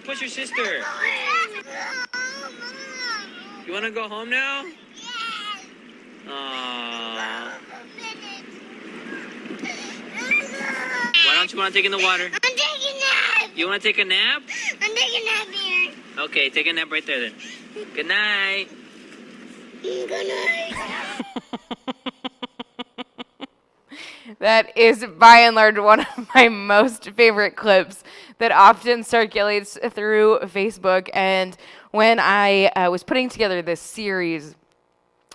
you push your sister? You want to go home now? Yes. Aww. Why don't you want to take in the water? I'm taking a nap. You want to take a nap? I'm taking a nap here. Okay, take a nap right there then. Good night. Good night. That is, by and large, one of my most favorite clips that often circulates through Facebook. And when I was putting together this series,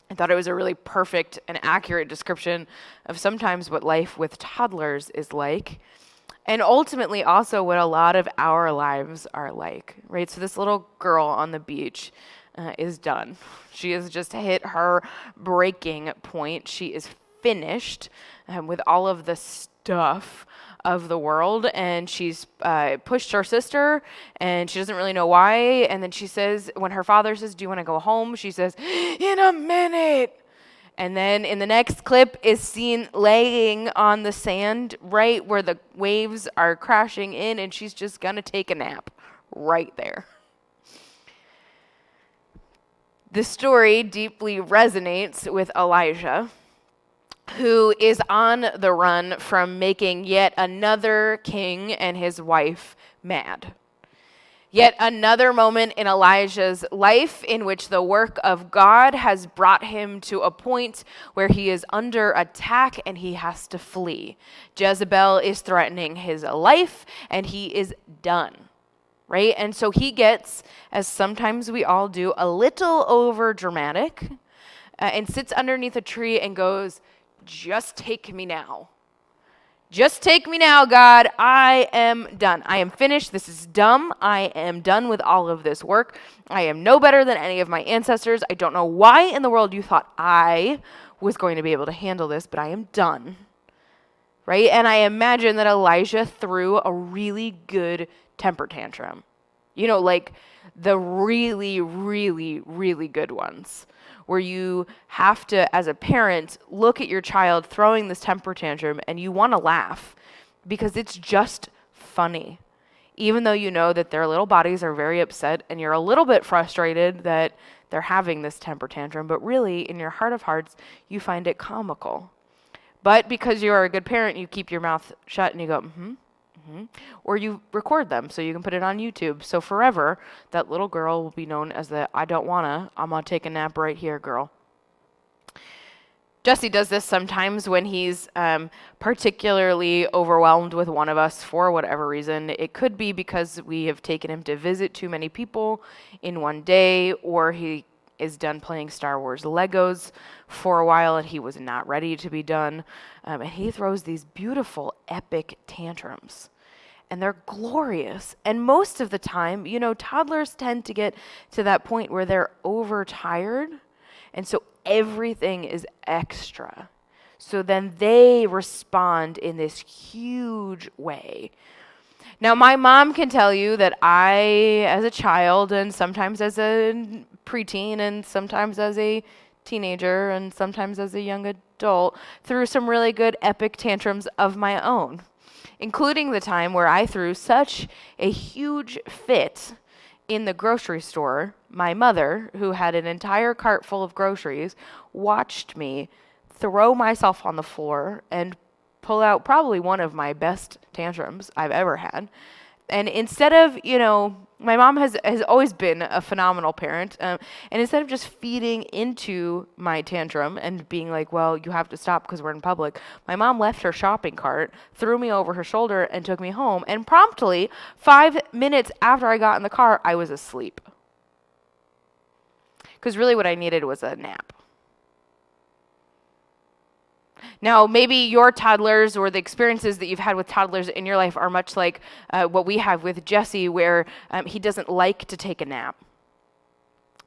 I thought it was a really perfect and accurate description of sometimes what life with toddlers is like, and ultimately also what a lot of our lives are like, right? So this little girl on the beach is done. She has just hit her breaking point. She is finished with all of the stuff of the world, and she's pushed her sister, and she doesn't really know why. And then she says, when her father says, "Do you want to go home?" She says, "In a minute." And then in the next clip is seen laying on the sand right where the waves are crashing in, and she's just gonna take a nap right there. The story deeply resonates with Elijah, who is on the run from making yet another king and his wife mad. Yet another moment in Elijah's life in which the work of God has brought him to a point where he is under attack and he has to flee. Jezebel is threatening his life and he is done, right? And so he gets, as sometimes we all do, a little over dramatic and sits underneath a tree and goes, "Just take me now. Just take me now, God. I am done. I am finished. This is dumb. I am done with all of this work. I am no better than any of my ancestors. I don't know why in the world you thought I was going to be able to handle this, but I am done." Right? And I imagine that Elijah threw a really good temper tantrum. You know, like the really, really, really good ones, where you have to, as a parent, look at your child throwing this temper tantrum and you want to laugh because it's just funny. Even though you know that their little bodies are very upset and you're a little bit frustrated that they're having this temper tantrum, but really, in your heart of hearts, you find it comical. But because you are a good parent, you keep your mouth shut and you go, or you record them so you can put it on YouTube. So forever, that little girl will be known as the I'm gonna take a nap right here girl. Jesse does this sometimes when he's particularly overwhelmed with one of us for whatever reason. It could be because we have taken him to visit too many people in one day, or he is done playing Star Wars Legos for a while and he was not ready to be done. And he throws these beautiful, epic tantrums. And they're glorious. And most of the time, you know, toddlers tend to get to that point where they're overtired. And so everything is extra. So then they respond in this huge way. Now, my mom can tell you that I, as a child, and sometimes as a preteen, and sometimes as a teenager, and sometimes as a young adult, threw some really good epic tantrums of my own, including the time where I threw such a huge fit in the grocery store. My mother, who had an entire cart full of groceries, watched me throw myself on the floor and pull out probably one of my best tantrums I've ever had. And instead of, you know, my mom has always been a phenomenal parent. And instead of just feeding into my tantrum and being like, well, you have to stop because we're in public, my mom left her shopping cart, threw me over her shoulder, and took me home. And promptly, 5 minutes after I got in the car, I was asleep. Because really what I needed was a nap. Now, maybe your toddlers or the experiences that you've had with toddlers in your life are much like what we have with Jesse, where he doesn't like to take a nap.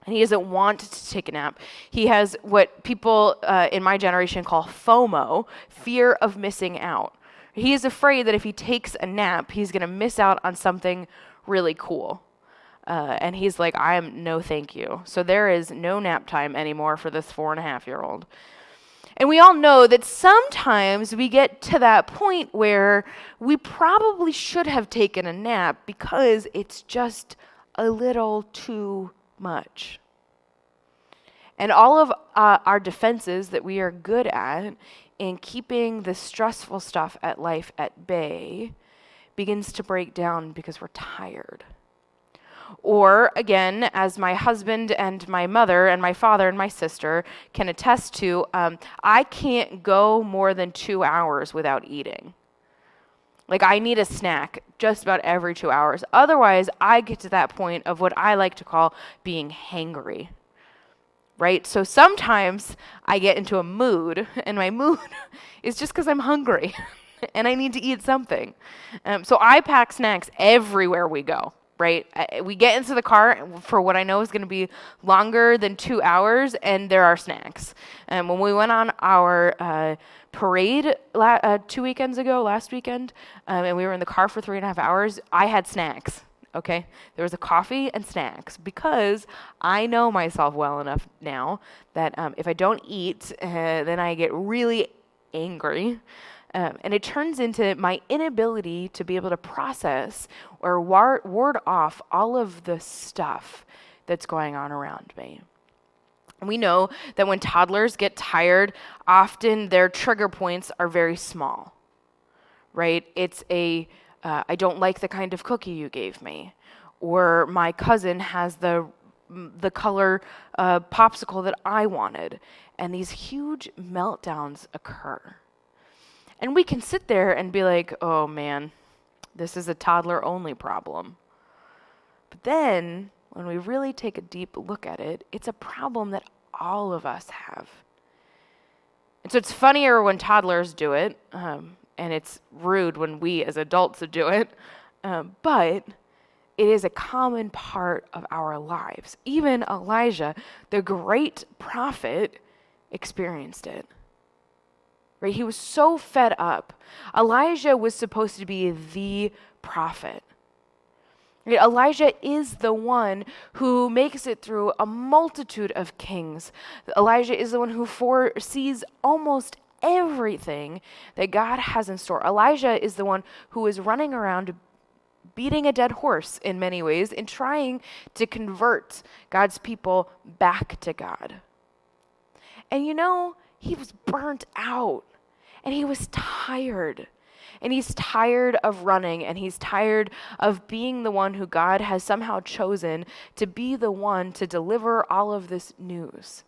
And he doesn't want to take a nap. He has what people in my generation call FOMO, fear of missing out. He is afraid that if he takes a nap, he's going to miss out on something really cool. And he's like, no thank you. So there is no nap time anymore for this 4.5-year-old. And we all know that sometimes we get to that point where we probably should have taken a nap because it's just a little too much. And all of our defenses that we are good at in keeping the stressful stuff at life at bay begins to break down because we're tired. Or, again, as my husband and my mother and my father and my sister can attest to, I can't go more than 2 hours without eating. Like, I need a snack just about every 2 hours. Otherwise, I get to that point of what I like to call being hangry. Right? So sometimes I get into a mood, and my mood is just because I'm hungry and I need to eat something. So I pack snacks everywhere we go, right? We get into the car for what I know is going to be longer than 2 hours, and there are snacks. When we went on our parade 2 weekends ago, last weekend, and we were in the car for 3.5 hours, I had snacks. Okay, there was a coffee and snacks because I know myself well enough now that if I don't eat, then I get really angry. And it turns into my inability to be able to process or ward off all of the stuff that's going on around me. We know that when toddlers get tired, often their trigger points are very small, right? It's I don't like the kind of cookie you gave me. Or my cousin has the color popsicle that I wanted. And these huge meltdowns occur. And we can sit there and be like, oh man, this is a toddler only problem. But then when we really take a deep look at it, it's a problem that all of us have. And so it's funnier when toddlers do it. And it's rude when we as adults do it, but it is a common part of our lives. Even Elijah, the great prophet, experienced it. Right? He was so fed up. Elijah was supposed to be the prophet. Right? Elijah is the one who makes it through a multitude of kings. Elijah is the one who foresees almost everything that God has in store. Elijah is the one who is running around beating a dead horse in many ways and trying to convert God's people back to God. And he was burnt out and he was tired. And he's tired of running, and he's tired of being the one who God has somehow chosen to be the one to deliver all of this news.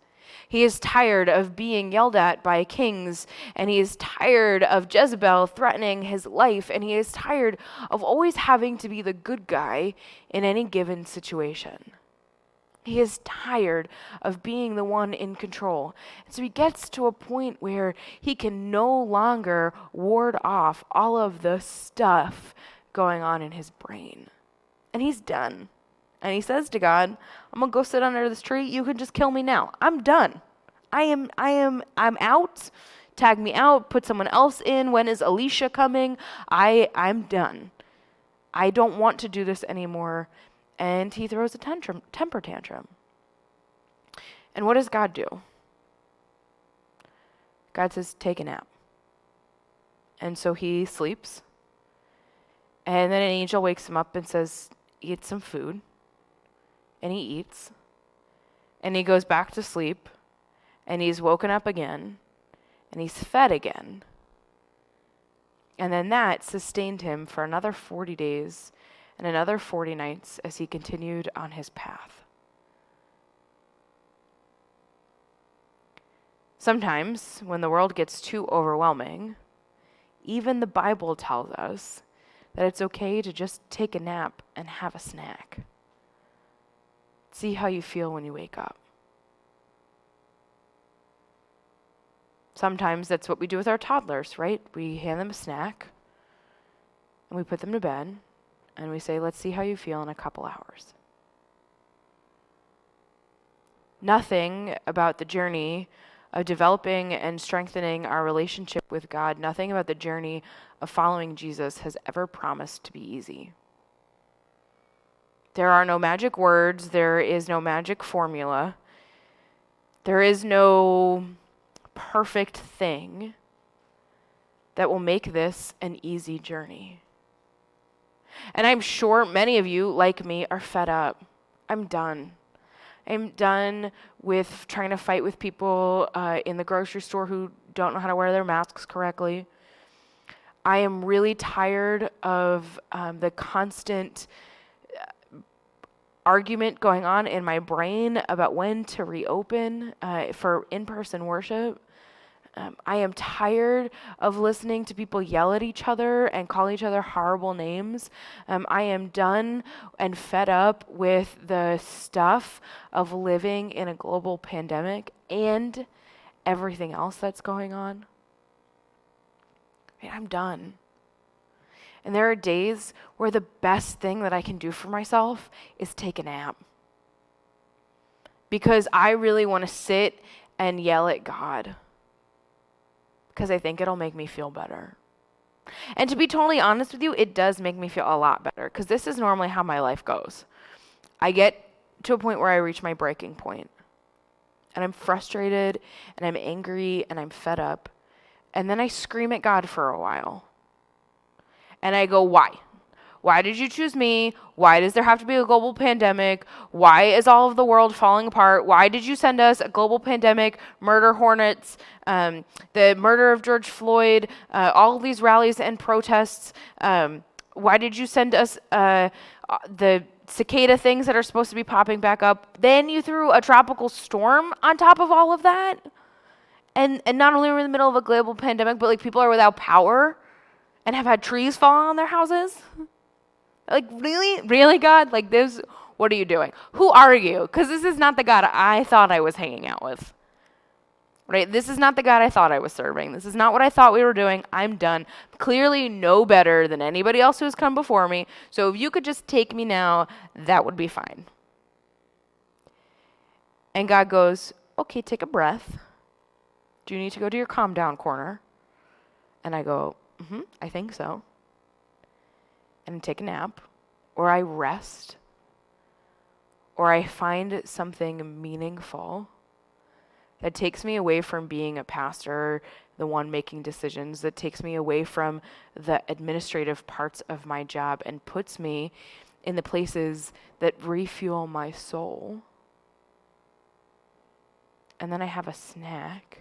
He is tired of being yelled at by kings, and he is tired of Jezebel threatening his life, and he is tired of always having to be the good guy in any given situation. He is tired of being the one in control. And so he gets to a point where he can no longer ward off all of the stuff going on in his brain. And he's done. And he says to God, I'm going to go sit under this tree. You can just kill me now. I'm done. I'm out. Tag me out. Put someone else in. When is Alicia coming? I'm done. I don't want to do this anymore. And he throws a temper tantrum. And what does God do? God says, take a nap. And so he sleeps. And then an angel wakes him up and says, eat some food. And he eats. And he goes back to sleep. And he's woken up again. And he's fed again. And then that sustained him for another 40 days and another 40 nights as he continued on his path. Sometimes, when the world gets too overwhelming, even the Bible tells us that it's okay to just take a nap and have a snack. See how you feel when you wake up. Sometimes that's what we do with our toddlers, right? We hand them a snack, and we put them to bed, and we say, let's see how you feel in a couple hours. Nothing about the journey of developing and strengthening our relationship with God, nothing about the journey of following Jesus has ever promised to be easy. There are no magic words. There is no magic formula. There is no perfect thing that will make this an easy journey. And I'm sure many of you, like me, are fed up. I'm done. I'm done with trying to fight with people in the grocery store who don't know how to wear their masks correctly. I am really tired of the constant argument going on in my brain about when to reopen for in-person worship. I am tired of listening to people yell at each other and call each other horrible names. I am done and fed up with the stuff of living in a global pandemic and everything else that's going on. I'm done. And there are days where the best thing that I can do for myself is take a nap. Because I really want to sit and yell at God. Because I think it'll make me feel better. And to be totally honest with you, it does make me feel a lot better. Because this is normally how my life goes. I get to a point where I reach my breaking point. And I'm frustrated, and I'm angry, and I'm fed up. And then I scream at God for a while. And I go, why? Why did you choose me? Why does there have to be a global pandemic? Why is all of the world falling apart? Why did you send us a global pandemic, murder hornets, the murder of George Floyd, all of these rallies and protests? Why did you send us the cicada things that are supposed to be popping back up? Then you threw a tropical storm on top of all of that? And not only are we in the middle of a global pandemic, but like people are without power and have had trees fall on their houses? Like, really? Really, God? Like this, what are you doing? Who are you? Because this is not the God I thought I was hanging out with. Right? This is not the God I thought I was serving. This is not what I thought we were doing. I'm done. Clearly no better than anybody else who has come before me. So if you could just take me now, that would be fine. And God goes, okay, take a breath. Do you need to go to your calm down corner? And I go, I think so. And I take a nap, or I rest, or I find something meaningful that takes me away from being a pastor, the one making decisions, that takes me away from the administrative parts of my job and puts me in the places that refuel my soul. And then I have a snack.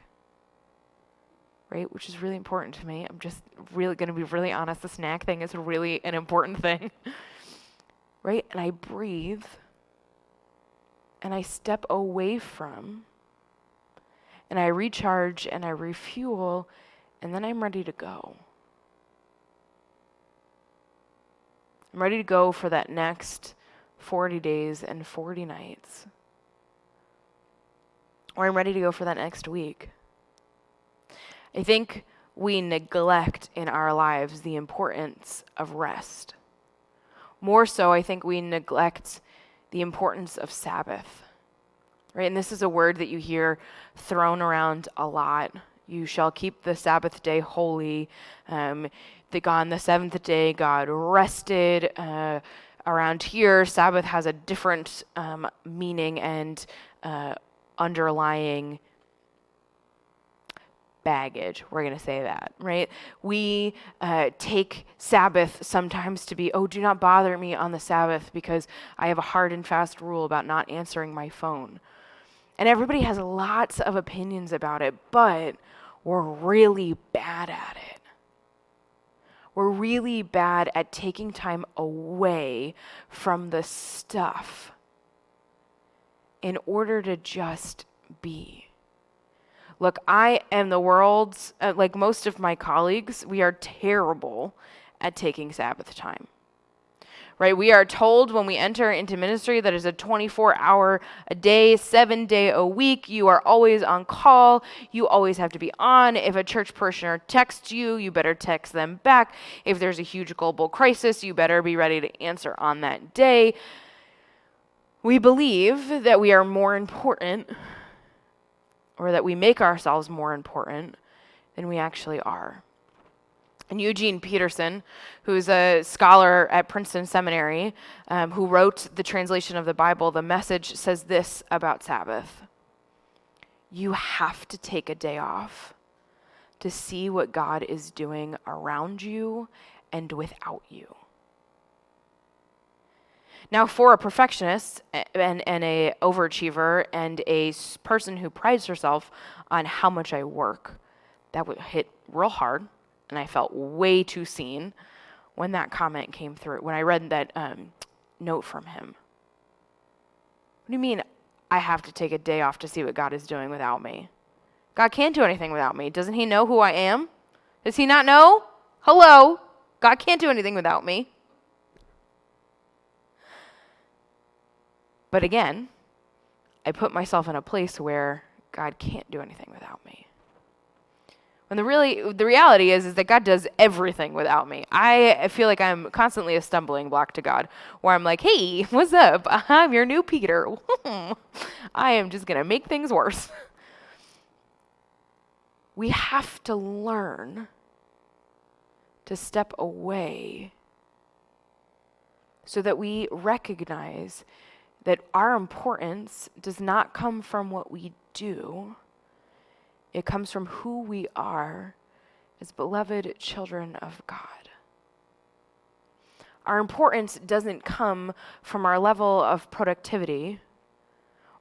Right, which is really important to me. I'm just really going to be really honest. The snack thing is really an important thing. Right? And I breathe. And I step away from. And I recharge and I refuel. And then I'm ready to go. I'm ready to go for that next 40 days and 40 nights. Or I'm ready to go for that next week. I think we neglect in our lives the importance of rest. More so, I think we neglect the importance of Sabbath. Right? And this is a word that you hear thrown around a lot. You shall keep the Sabbath day holy. On the seventh day, God rested. Around here, Sabbath has a different meaning and underlying baggage. We're going to say that, right? We take Sabbath sometimes to be, do not bother me on the Sabbath because I have a hard and fast rule about not answering my phone. And everybody has lots of opinions about it, but we're really bad at it. We're really bad at taking time away from the stuff in order to just be. Look, I am the world's, like most of my colleagues, we are terrible at taking Sabbath time. Right? We are told when we enter into ministry that it's a 24-hour a day, 7-day a week. You are always on call. You always have to be on. If a church parishioner texts you, you better text them back. If there's a huge global crisis, you better be ready to answer on that day. We believe that we are more important, or that we make ourselves more important than we actually are. And Eugene Peterson, who's a scholar at Princeton Seminary, who wrote the translation of the Bible, The Message, says this about Sabbath. You have to take a day off to see what God is doing around you and without you. Now, for a perfectionist and a overachiever and a person who prides herself on how much I work, that would hit real hard, and I felt way too seen when that comment came through, when I read that note from him. What do you mean I have to take a day off to see what God is doing without me? God can't do anything without me. Doesn't he know who I am? Does he not know? Hello? God can't do anything without me. But again, I put myself in a place where God can't do anything without me. When the reality is that God does everything without me. I feel like I'm constantly a stumbling block to God, where I'm like, hey, what's up? I'm your new Peter. I am just going to make things worse. We have to learn to step away so that we recognize that our importance does not come from what we do. It comes from who we are as beloved children of God. Our importance doesn't come from our level of productivity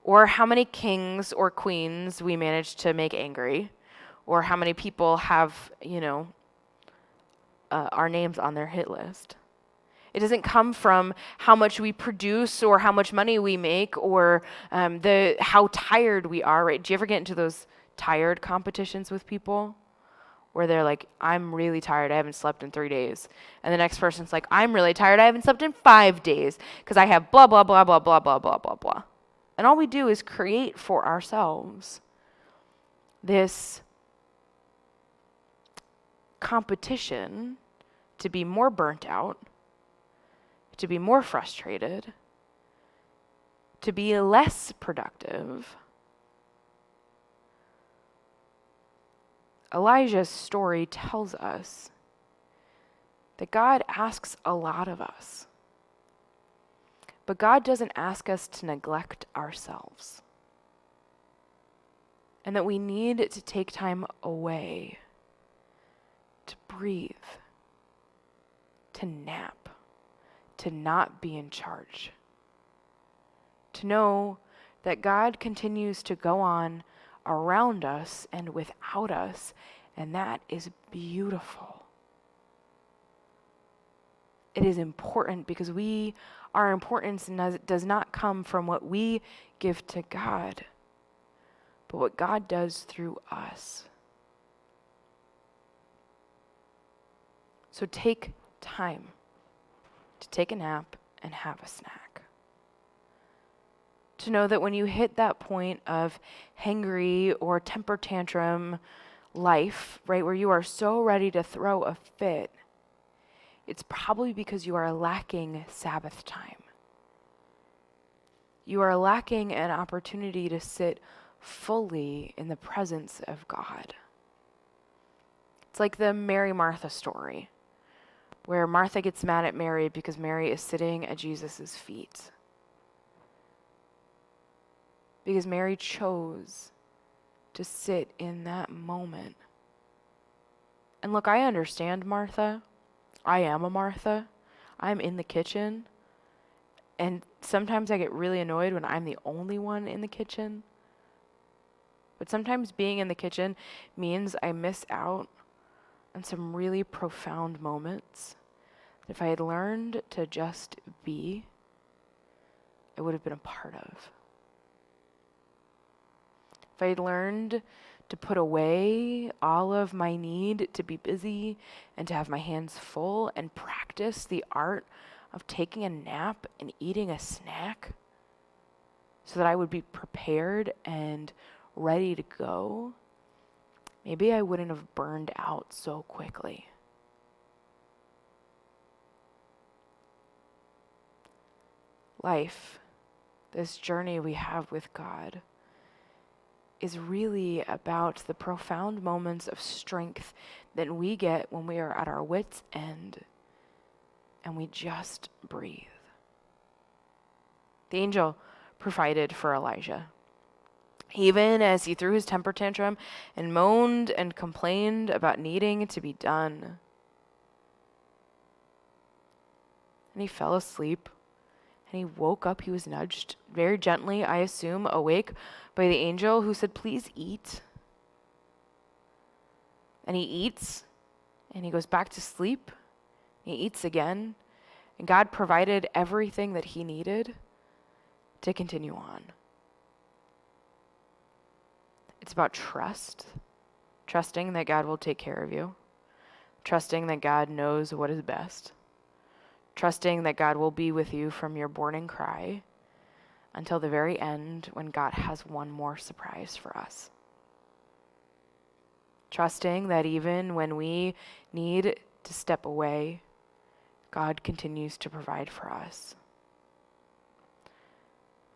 or how many kings or queens we manage to make angry or how many people have, our names on their hit list. It doesn't come from how much we produce or how much money we make or how tired we are, right? Do you ever get into those tired competitions with people where they're like, I'm really tired, I haven't slept in 3 days. And the next person's like, I'm really tired, I haven't slept in 5 days because I have blah, blah, blah, blah, blah, blah, blah, blah, blah. And all we do is create for ourselves this competition to be more burnt out, to be more frustrated, to be less productive. Elijah's story tells us that God asks a lot of us, but God doesn't ask us to neglect ourselves, and that we need to take time away to breathe, to nap, to not be in charge, to know that God continues to go on around us and without us, and that is beautiful. It is important because our importance does not come from what we give to God, but what God does through us. So take time to take a nap and have a snack. To know that when you hit that point of hangry or temper tantrum life, right, where you are so ready to throw a fit, it's probably because you are lacking Sabbath time. You are lacking an opportunity to sit fully in the presence of God. It's like the Mary-Martha story, where Martha gets mad at Mary because Mary is sitting at Jesus' feet. Because Mary chose to sit in that moment. And look, I understand Martha. I am a Martha. I'm in the kitchen. And sometimes I get really annoyed when I'm the only one in the kitchen. But sometimes being in the kitchen means I miss out on some really profound moments. If I had learned to just be, I would have been a part of. If I had learned to put away all of my need to be busy and to have my hands full and practice the art of taking a nap and eating a snack so that I would be prepared and ready to go, maybe I wouldn't have burned out so quickly. Life, this journey we have with God, is really about the profound moments of strength that we get when we are at our wits' end and we just breathe. The angel provided for Elijah. even as he threw his temper tantrum and moaned and complained about needing to be done. And he fell asleep, and he woke up. He was nudged very gently, I assume, awake by the angel who said, "Please eat." And he eats, and he goes back to sleep. He eats again, and God provided everything that he needed to continue on. It's about trust, trusting that God will take care of you, trusting that God knows what is best, trusting that God will be with you from your morning cry until the very end when God has one more surprise for us. Trusting that even when we need to step away, God continues to provide for us.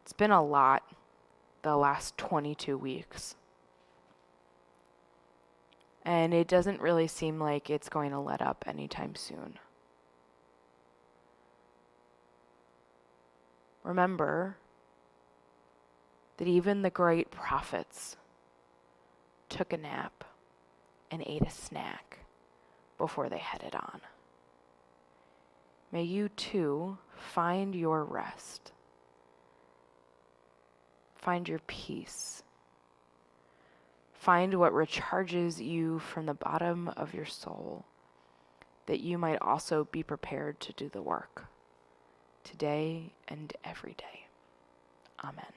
It's been a lot the last 22 weeks. And it doesn't really seem like it's going to let up anytime soon. Remember that even the great prophets took a nap and ate a snack before they headed on. May you too find your rest, find your peace, find what recharges you from the bottom of your soul, that you might also be prepared to do the work today and every day. Amen.